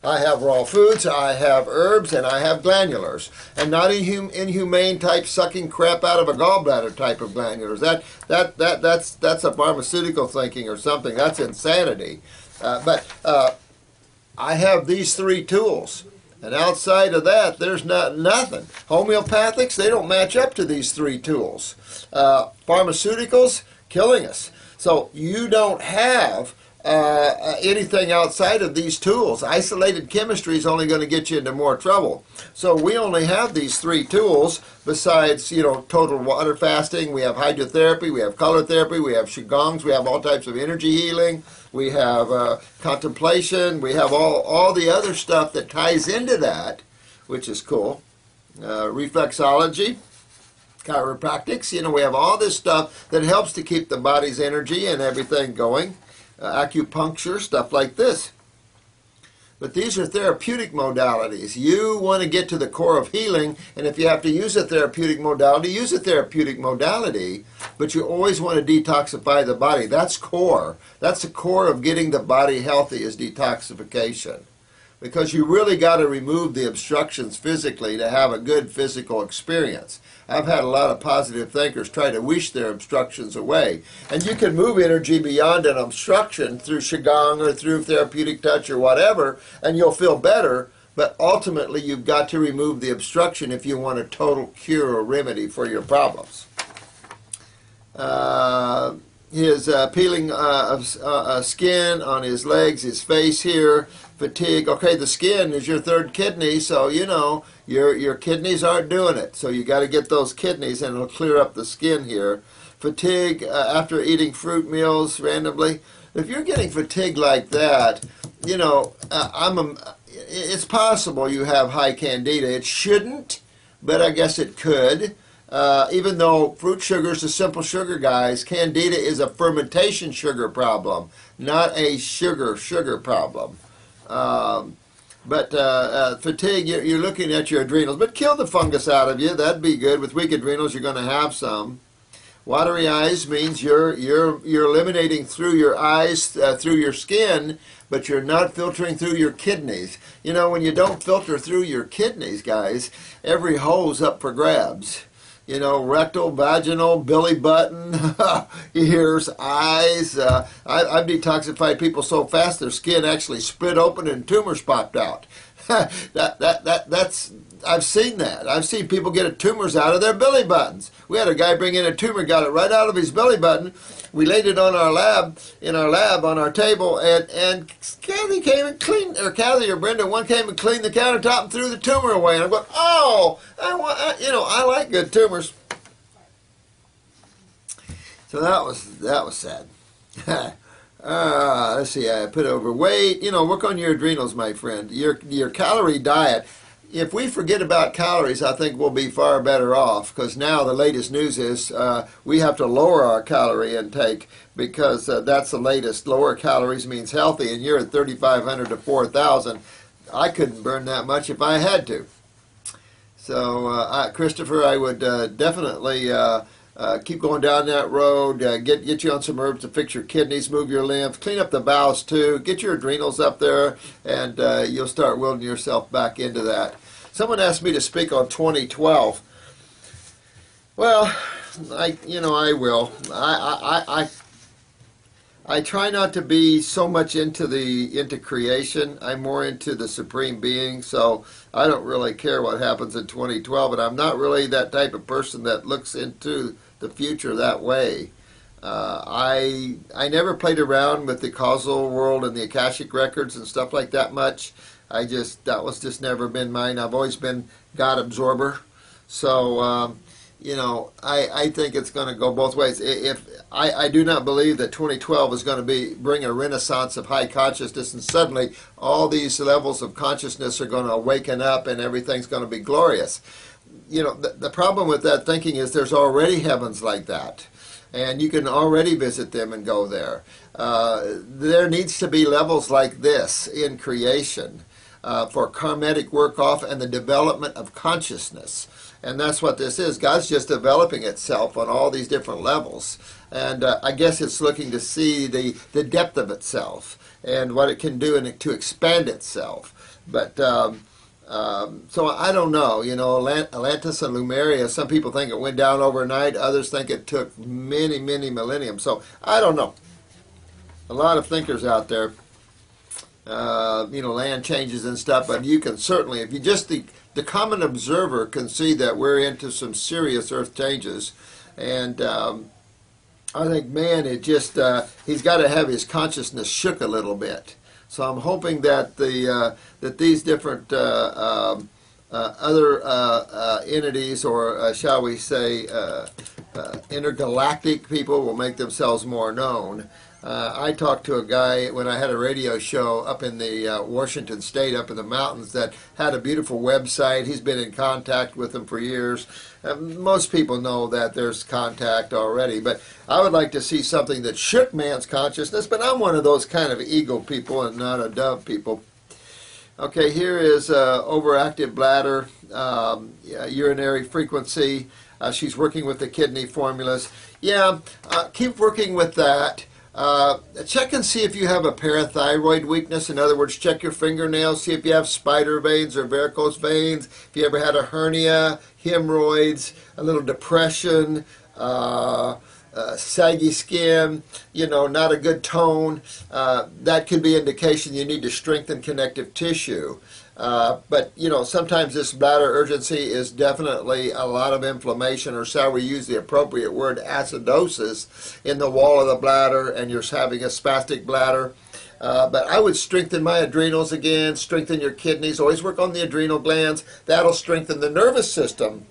I have raw foods, I have herbs, and I have glandulars. And not inhumane type sucking crap out of a gallbladder type of glandulars. That's a pharmaceutical thinking or something. That's insanity. But I have these three tools. And outside of that, there's nothing. Homeopathics, they don't match up to these three tools. Pharmaceuticals, killing us. So you don't have anything outside of these tools. Isolated chemistry is only going to get you into more trouble. So we only have these three tools besides, total water fasting. We have hydrotherapy, we have color therapy, we have qigongs, we have all types of energy healing, we have contemplation, we have all the other stuff that ties into that, which is cool. Reflexology, chiropractics, we have all this stuff that helps to keep the body's energy and everything going. Acupuncture, stuff like this. But these are therapeutic modalities. You want to get to the core of healing, and if you have to use a therapeutic modality, use a therapeutic modality, but you always want to detoxify the body. That's core. That's the core of getting the body healthy, is detoxification. Because you really got to remove the obstructions physically to have a good physical experience. I've had a lot of positive thinkers try to wish their obstructions away. And you can move energy beyond an obstruction through Qigong or through therapeutic touch or whatever, and you'll feel better. But ultimately, you've got to remove the obstruction if you want a total cure or remedy for your problems. His peeling of skin on his legs, his face here, fatigue. Okay, the skin is your third kidney, so your kidneys aren't doing it. So you got to get those kidneys, and it'll clear up the skin here. Fatigue after eating fruit meals randomly. If you're getting fatigue like that, it's possible you have high candida. It shouldn't, but I guess it could. Even though fruit sugar is a simple sugar, guys, candida is a fermentation sugar problem, not a sugar problem. But fatigue, you're looking at your adrenals. But kill the fungus out of you. That'd be good. With weak adrenals, you're going to have some. Watery eyes means you're eliminating through your eyes, through your skin, but you're not filtering through your kidneys. When you don't filter through your kidneys, guys, every hole's up for grabs. Rectal, vaginal, belly button, ears, eyes. I've detoxified people so fast their skin actually split open and tumors popped out. That's I've seen that. I've seen people get tumors out of their belly buttons. We had a guy bring in a tumor, got it right out of his belly button. We laid it on our lab, on our table, and Kathy came and cleaned, or Kathy or Brenda, one came and cleaned the countertop and threw the tumor away. And I'm going, oh, I like good tumors. So that was sad. Let's see, I put overweight. Work on your adrenals, my friend. Your calorie diet. If we forget about calories, I think we'll be far better off, because now the latest news is we have to lower our calorie intake, because that's the latest. Lower calories means healthy, and you're at 3,500 to 4,000. I couldn't burn that much if I had to. So, Christopher, I would definitely keep going down that road. Get you on some herbs to fix your kidneys, move your lymph, clean up the bowels too, get your adrenals up there, and you'll start willing yourself back into that. Someone asked me to speak on 2012. Well, I will. I try not to be so much into creation. I'm more into the Supreme Being, so I don't really care what happens in 2012, and I'm not really that type of person that looks into the future that way. I never played around with the causal world and the Akashic records and stuff like that much. That was just never been mine. I've always been God absorber. So, I think it's going to go both ways. If I do not believe that 2012 is going to bring a renaissance of high consciousness, and suddenly all these levels of consciousness are going to awaken up and everything's going to be glorious. The problem with that thinking is there's already heavens like that, and you can already visit them and go there. There needs to be levels like this in creation for karmatic work-off and the development of consciousness. And that's what this is. God's just developing itself on all these different levels. And I guess it's looking to see the depth of itself and what it can do to expand itself. But so I don't know. You know, Atlantis and Lemuria, some people think it went down overnight. Others think it took many, many millennium. So I don't know. A lot of thinkers out there. You know, land changes and stuff, but you can certainly, if you just, the common observer can see that we're into some serious earth changes. And I think, man, it just, he's got to have his consciousness shook a little bit. So I'm hoping that that these different other entities, or shall we say intergalactic people, will make themselves more known. I talked to a guy when I had a radio show up in the Washington State, up in the mountains, that had a beautiful website. He's been in contact with them for years. Most people know that there's contact already, but I would like to see something that shook man's consciousness, but I'm one of those kind of ego people and not a dove people. Okay, here is overactive bladder, urinary frequency. She's working with the kidney formulas. Yeah, keep working with that. Check and see if you have a parathyroid weakness. In other words, check your fingernails, see if you have spider veins or varicose veins, if you ever had a hernia, hemorrhoids, a little depression, saggy skin, you know, not a good tone. That could be indication you need to strengthen connective tissue. But, you know, sometimes this bladder urgency is definitely a lot of inflammation, or shall we use the appropriate word, acidosis, in the wall of the bladder, and you're having a spastic bladder. But I would strengthen my adrenals again, strengthen your kidneys, always work on the adrenal glands. That'll strengthen the nervous system.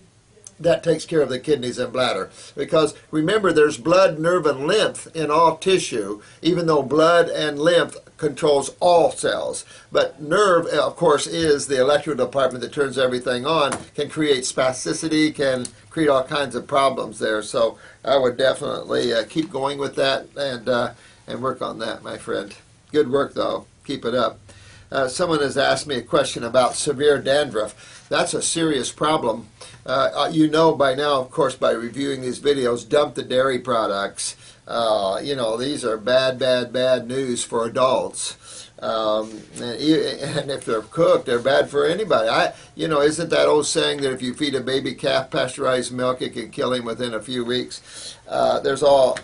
That takes care of the kidneys and bladder. Because remember, there's blood, nerve, and lymph in all tissue, even though blood and lymph controls all cells. But nerve, of course, is the electrical department that turns everything on, can create spasticity, can create all kinds of problems there. So I would definitely keep going with that and work on that, my friend. Good work, though. Keep it up. Someone has asked me a question about severe dandruff. That's a serious problem. You know by now, of course, by reviewing these videos, dump the dairy products. You know, these are bad, bad, bad news for adults. And if they're cooked, they're bad for anybody. You know, isn't that old saying that if you feed a baby calf pasteurized milk, it can kill him within a few weeks? There's all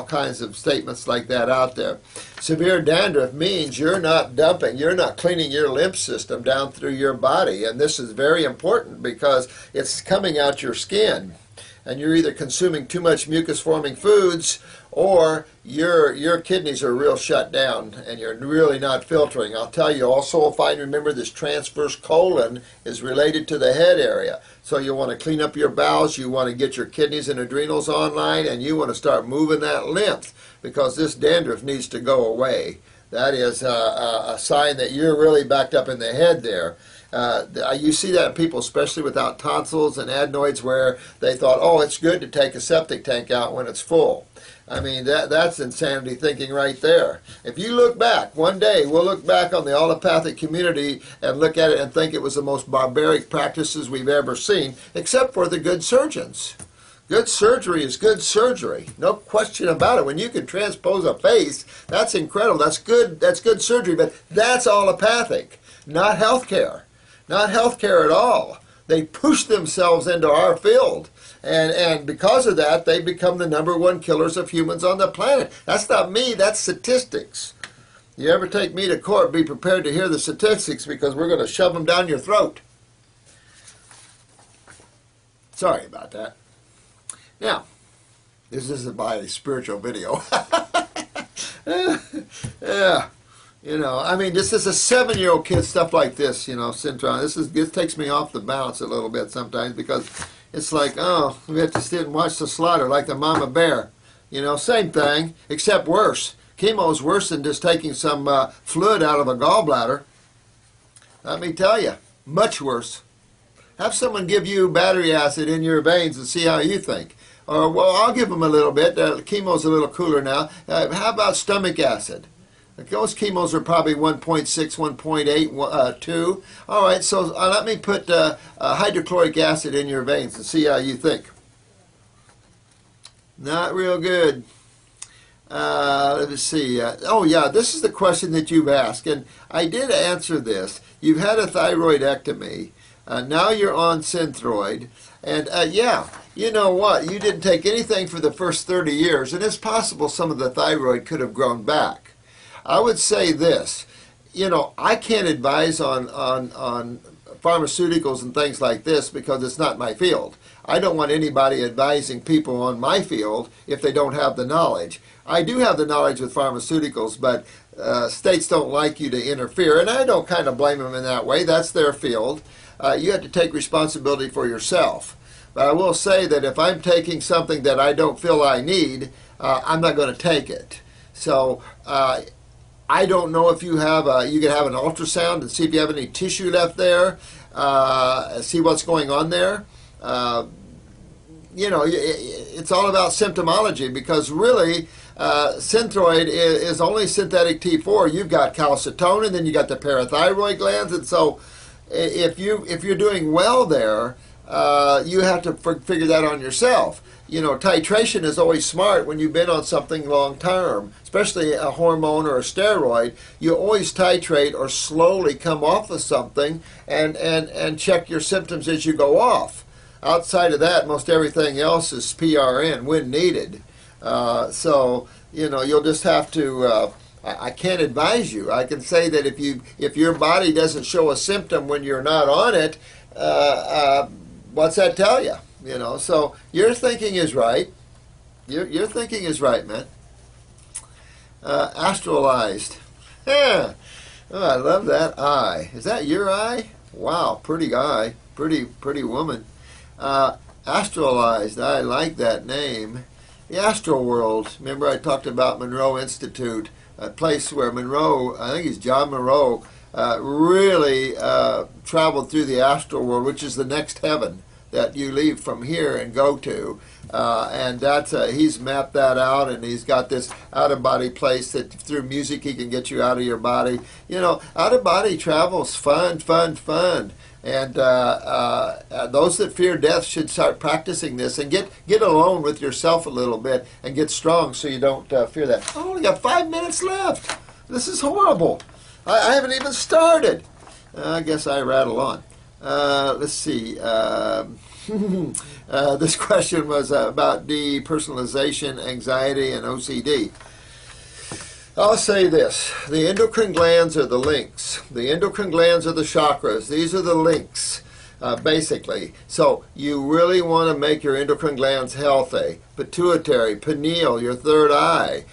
kinds of statements like that out there. Severe dandruff means you're not dumping, you're not cleaning your lymph system down through your body. And this is very important because it's coming out your skin. And you're either consuming too much mucus-forming foods, or your kidneys are real shut down and you're really not filtering. I'll tell you also, if I remember, this transverse colon is related to the head area. So you want to clean up your bowels, you want to get your kidneys and adrenals online, and you want to start moving that lymph, because this dandruff needs to go away. That is a sign that you're really backed up in the head there. You see that in people, especially without tonsils and adenoids, where they thought, oh, it's good to take a septic tank out when it's full. I mean, that's insanity thinking right there. If you look back, one day we'll look back on the allopathic community and look at it and think it was the most barbaric practices we've ever seen, except for the good surgeons. Good surgery is good surgery, no question about it. When you can transpose a face, that's incredible. That's good surgery, but that's allopathic, not healthcare. Not healthcare at all. They push themselves into our field. And because of that, they become the #1 killers of humans on the planet. That's not me, that's statistics. You ever take me to court, be prepared to hear the statistics, because we're going to shove them down your throat. Sorry about that. Now, this isn't my spiritual video. Yeah. You know, I mean, this is a 7-year-old kid, stuff like this, you know, syndrome. This takes me off the balance a little bit sometimes, because it's like, oh, we have to sit and watch the slaughter like the mama bear. You know, same thing, except worse. Chemo is worse than just taking some fluid out of a gallbladder. Let me tell you, much worse. Have someone give you battery acid in your veins and see how you think. Or, well, I'll give them a little bit. Chemo's a little cooler now. How about stomach acid? Those chemos are probably 1.6, 1.8, 2. All right, so let me put hydrochloric acid in your veins and see how you think. Not real good. Let's see. Oh, yeah, this is the question that you've asked, and I did answer this. You've had a thyroidectomy. Now you're on Synthroid, and yeah, you know what? You didn't take anything for the first 30 years, and it's possible some of the thyroid could have grown back. I would say this. I can't advise on pharmaceuticals and things like this because it's not my field. I don't want anybody advising people on my field if they don't have the knowledge. I do have the knowledge with pharmaceuticals, but states don't like you to interfere, and I don't kind of blame them in that way. That's their field. You have to take responsibility for yourself. But I will say that if I'm taking something that I don't feel I need, I'm not going to take it. So I don't know if you have you can have an ultrasound and see if you have any tissue left there, see what's going on there. It's all about symptomology because really Synthroid is only synthetic T4. You've got calcitonin, then you got the parathyroid glands, and so if you're doing well there, you have to figure that on yourself. Titration is always smart when you've been on something long term, especially a hormone or a steroid. You always titrate or slowly come off of something and check your symptoms as you go off. Outside of that, most everything else is PRN when needed. So you'll just have to. I can't advise you. I can say that if your body doesn't show a symptom when you're not on it, what's that tell you? So your thinking is right. Your thinking is right, man. Astralized. Yeah. Oh, I love that eye. Is that your eye? Wow, pretty eye. Pretty woman. Astralized. I like that name. The Astral World. Remember I talked about Monroe Institute, a place where Monroe, I think it's John Monroe, really traveled through the astral world, which is the next heaven that you leave from here and go to. And that's he's mapped that out, and he's got this out-of-body place that through music he can get you out of your body. Out-of-body travel's fun. And those that fear death should start practicing this and get alone with yourself a little bit and get strong so you don't fear that. I only got 5 minutes left. This is horrible. I haven't even started. I guess I rattle on. Let's see. This question was about depersonalization, anxiety, and OCD. I'll say this. The endocrine glands are the links. The endocrine glands are the chakras. These are the links, basically. So you really want to make your endocrine glands healthy. Pituitary, pineal, your third eye,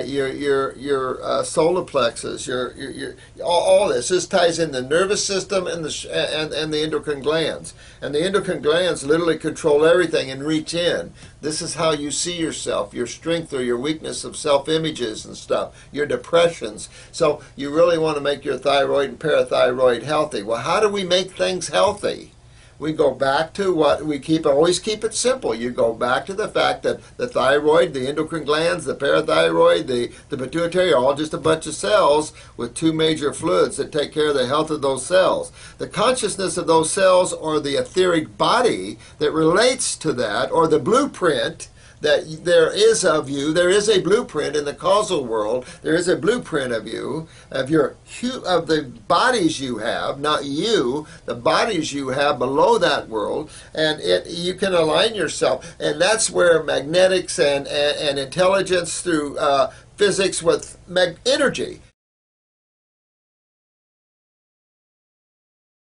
your solar plexus, your all this. This ties in the nervous system and the endocrine glands. And the endocrine glands literally control everything and reach in. This is how you see yourself, your strength or your weakness of self-images and stuff, your depressions. So you really want to make your thyroid and parathyroid healthy. Well, how do we make things healthy? We go back to what we always keep it simple. You go back to the fact that the thyroid, the endocrine glands, the parathyroid, the pituitary are all just a bunch of cells with two major fluids that take care of the health of those cells. The consciousness of those cells, or the etheric body that relates to that, or the blueprint that there is of you. There is a blueprint in the causal world. There is a blueprint of you, of the bodies you have, not you, the bodies you have below that world, and you can align yourself. And that's where magnetics and intelligence through physics with energy.